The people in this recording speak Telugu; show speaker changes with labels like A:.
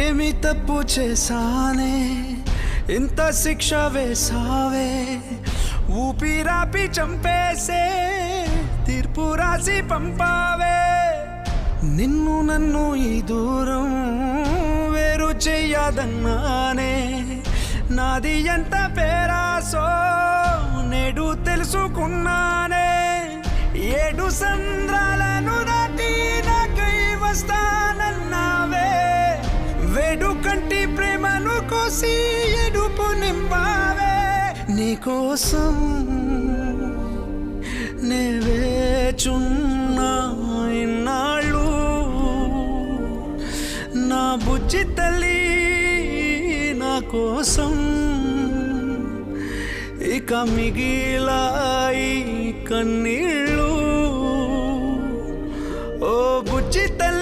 A: ఏమి తప్పు చేశానే ఇంత శిక్ష వేసావే ఊపిరాపి చంపేసే తీర్పు రాసి పంపావే నిన్ను నన్ను ఈ దూరం వేరు చెయ్యదన్నానే నాది ఎంత పేరాసో నేడు తెలుసుకున్నానే 7 సంద్రాలను దాటి నాకై వస్తానన్నావే వేడు కంటి ప్రేమను కోసి ఎడుపు నింపావే నీకోసం నే వేచున్నా ఇన్నాళ్ళు నా బుజ్జి తల్లి నా కోసం ఇక మిగిలాయి కన్నీళ్ళు ఓ బుజ్జి తల్లి